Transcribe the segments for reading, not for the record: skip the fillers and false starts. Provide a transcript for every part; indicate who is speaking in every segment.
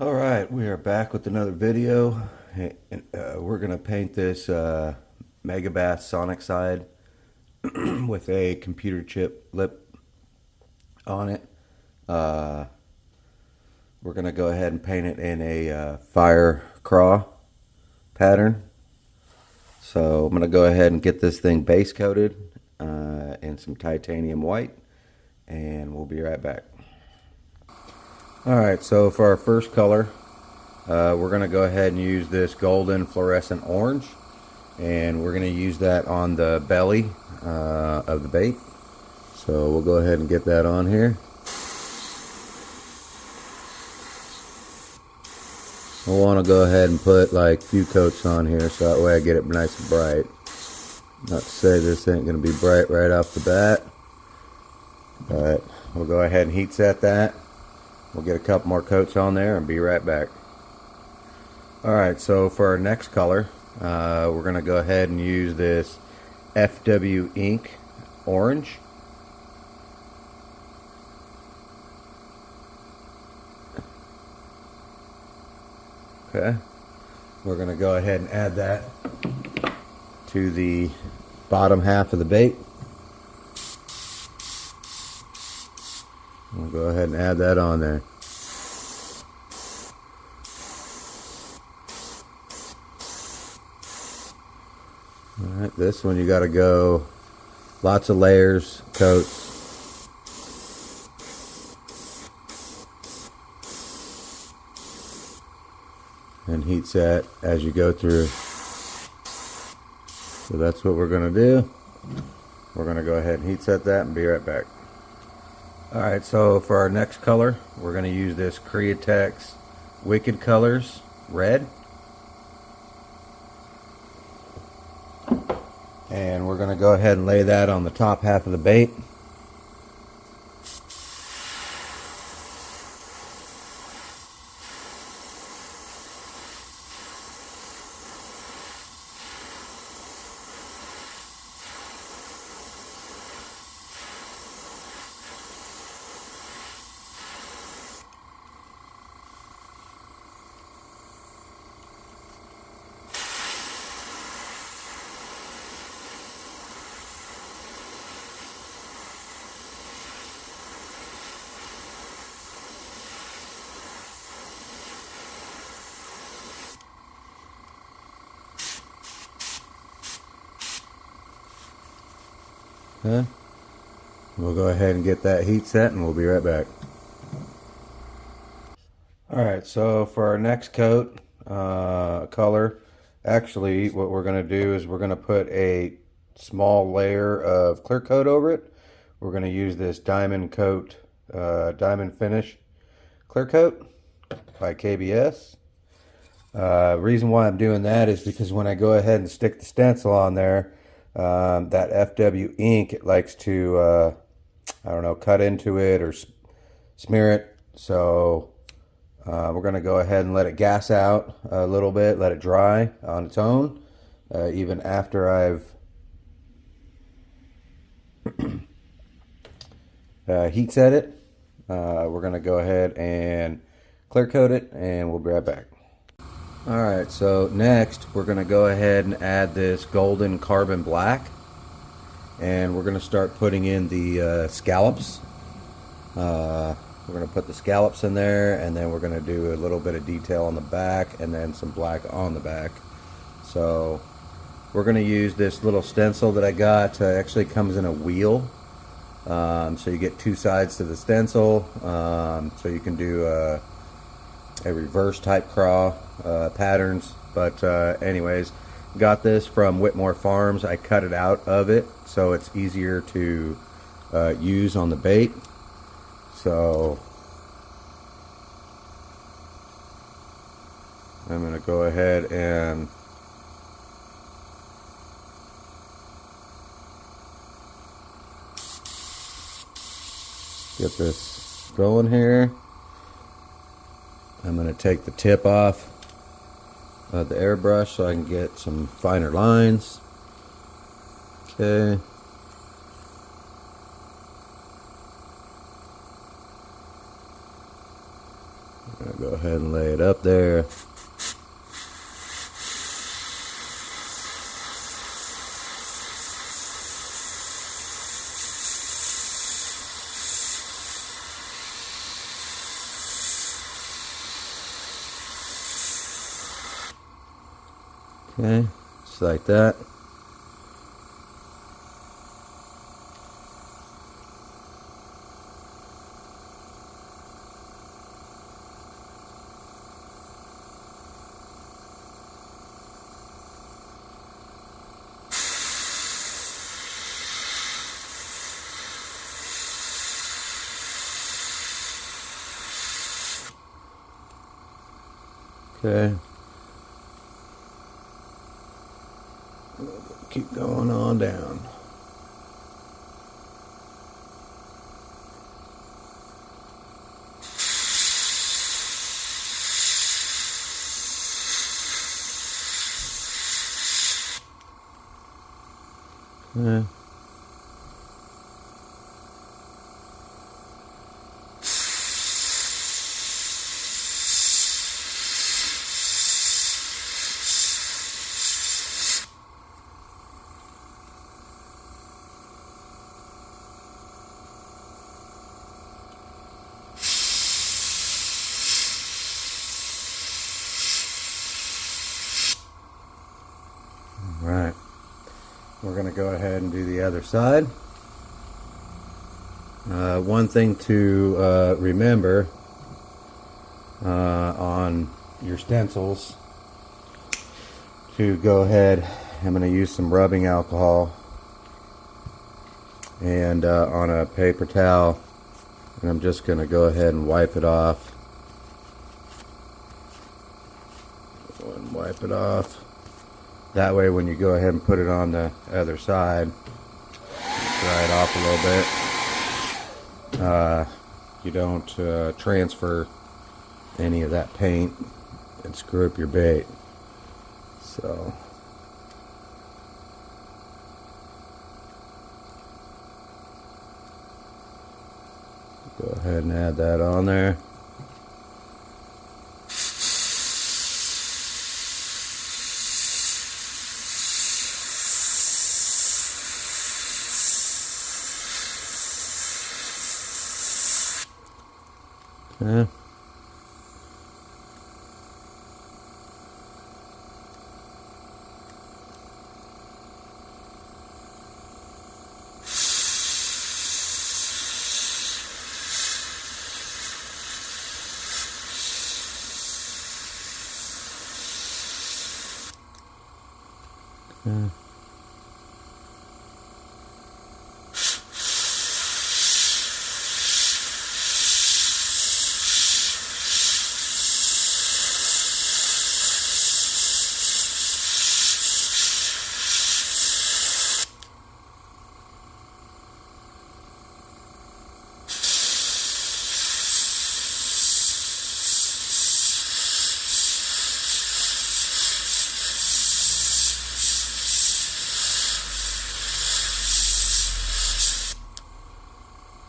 Speaker 1: Alright, we are back with another video. And, we're going to paint this Megabath Sonic side with a computer chip lip on it. We're going to go ahead and paint it in a fire craw pattern. So I'm going to go ahead and get this thing base coated in some titanium white, and we'll be right back. Alright, so for our first color, we're going to go ahead and use this golden fluorescent orange, and we're going to use that on the belly of the bait. So we'll go ahead and get that on here. I want to go ahead and put like a few coats on here so that way I get it nice and bright. Not to say this ain't going to be bright right off the bat, but we'll go ahead and heat set that. We'll get a couple more coats on there and be right back. Alright, so for our next color, we're going to go ahead and use this FW ink orange. Okay, we're going to go ahead and add that to the bottom half of the bait. We'll go ahead and add that on there. Alright, this one you got to go lots of layers, coats. And heat set as you go through. So that's what we're going to do. We're going to go ahead and heat set that and be right back. Alright, so for our next color, we're going to use this Createx Wicked Colors Red. And we're going to go ahead and lay that on the top half of the bait. Okay. We'll go ahead and get that heat set and we'll be right back. Alright, so for our next coat color, actually what we're going to do is we're going to put a small layer of clear coat over it. We're going to use this diamond coat, diamond finish clear coat by KBS. Reason why I'm doing that is because when I go ahead and stick the stencil on there, that FW ink, it likes to I don't know, cut into it or smear it. So we're going to go ahead and let it gas out a little bit, let it dry on its own, even after I've heat set it. We're going to go ahead and clear coat it and we'll be right back. Alright, so next we're going to go ahead and add this golden carbon black, and we're going to start putting in the scallops. We're going to put the scallops in there, and then we're going to do a little bit of detail on the back and then some black on the back. So we're going to use this little stencil that I got. Actually comes in a wheel, so you get two sides to the stencil, so you can do a reverse type craw patterns. But anyways, got this from Whitmore Farms. I cut it out of it so it's easier to use on the bait. So I'm going to go ahead and get this going here. I'm going to take the tip off of the airbrush so I can get some finer lines. Okay. I'm going to go ahead and lay it up there. Okay, just like that. Okay. Keep going on down. Okay. Right. We're going to go ahead and do the other side. One thing to remember on your stencils, to go ahead, I'm going to use some rubbing alcohol and on a paper towel, and I'm just going to go ahead and wipe it off. Wipe it off. That way when you go ahead and put it on the other side, dry it off a little bit. You don't transfer any of that paint and screw up your bait. So go ahead and add that on there. Okay. Okay.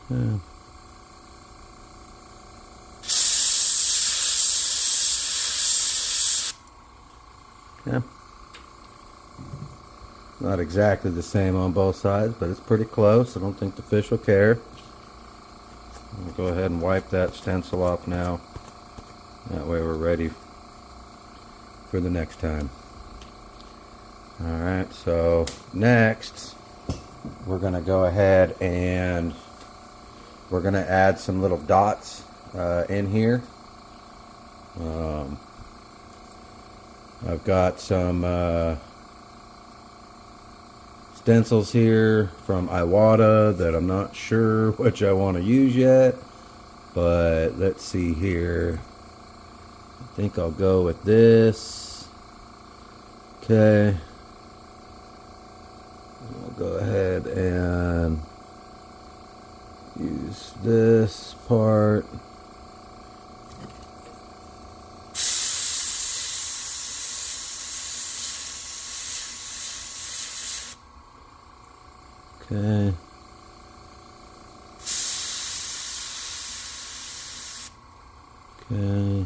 Speaker 1: Yeah. Yeah. Not exactly the same on both sides, but it's pretty close. I don't think the fish will care. I'll go ahead and wipe that stencil off now. That way we're ready for the next time. Alright, so next we're going to go ahead and we're going to add some little dots in here. I've got some stencils here from Iwata that I'm not sure which I want to use yet, but let's see here. I think I'll go with this. Okay. We'll go ahead and use this part. Okay. Okay.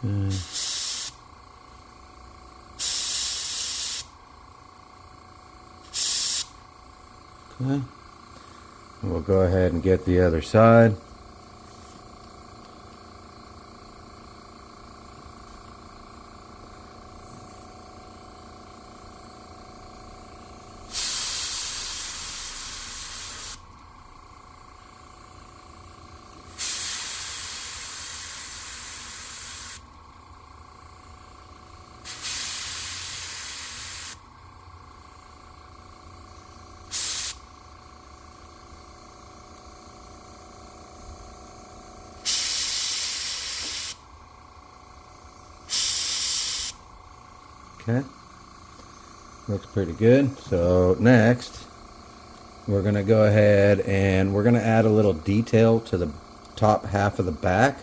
Speaker 1: Okay. Okay. We'll go ahead and get the other side. Okay, looks pretty good. So next, we're gonna go ahead and we're gonna add a little detail to the top half of the back.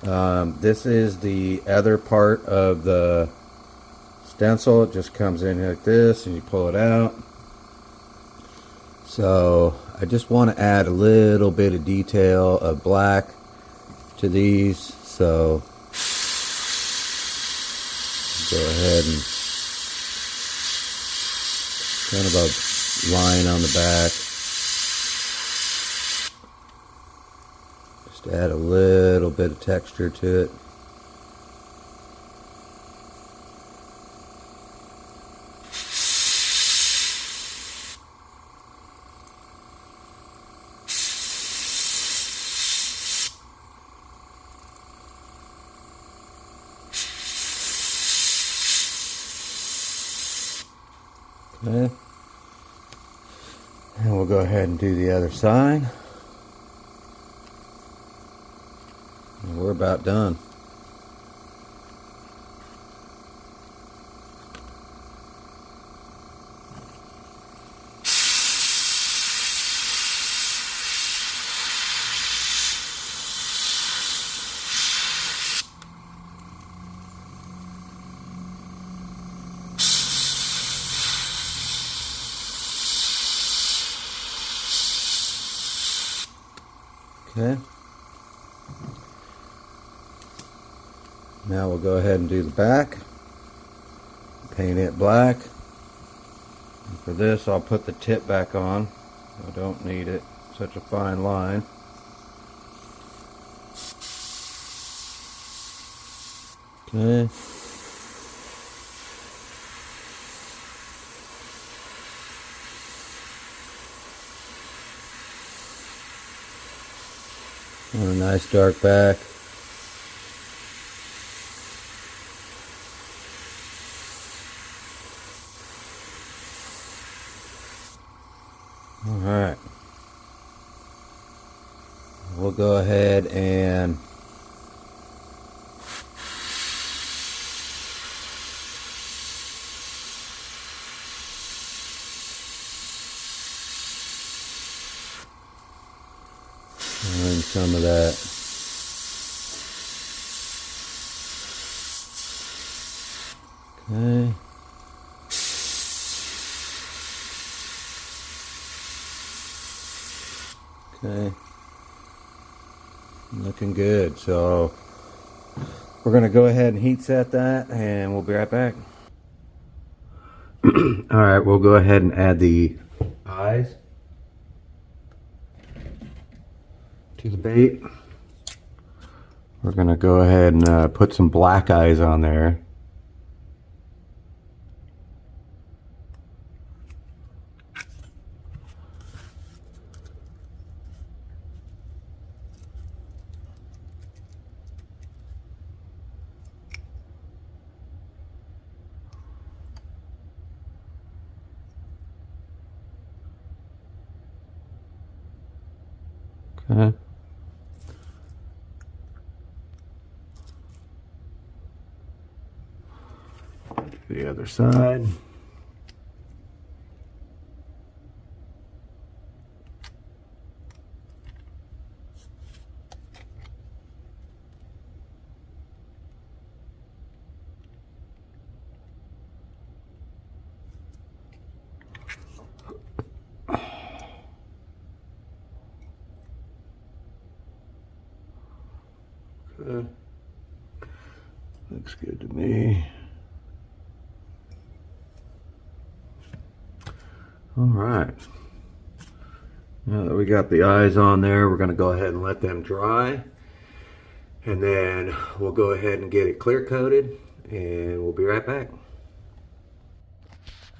Speaker 1: This is the other part of the stencil. It just comes in like this and you pull it out. So I just want to add a little bit of detail of black to these. So go ahead and kind of a line on the back. Just add a little bit of texture to it. Okay. And we'll go ahead and do the other side. And we're about done. Okay. Now we'll go ahead and do the back. Paint it black. And for this, I'll put the tip back on. I don't need it. Such a fine line. Okay. And a nice dark back. Alright. We'll go ahead and and some of that. Okay. Okay. Looking good. So we're going to go ahead and heat set that and we'll be right back. Alright, we'll go ahead and add the eyes to the bait. We're going to go ahead and put some black eyes on there. Okay. The other side. Looks good to me. All right. Now that we got the eyes on there, we're going to go ahead and let them dry. And then we'll go ahead and get it clear coated, and we'll be right back.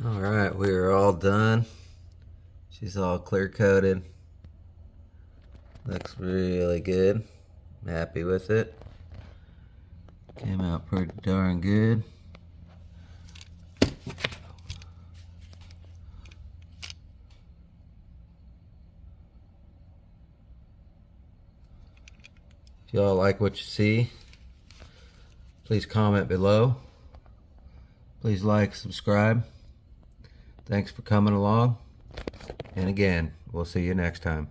Speaker 1: All right, we are all done. She's all clear coated. Looks really good. I'm happy with it. Came out pretty darn good. If y'all like what you see, please comment below. Please like, subscribe. Thanks for coming along. And again, we'll see you next time.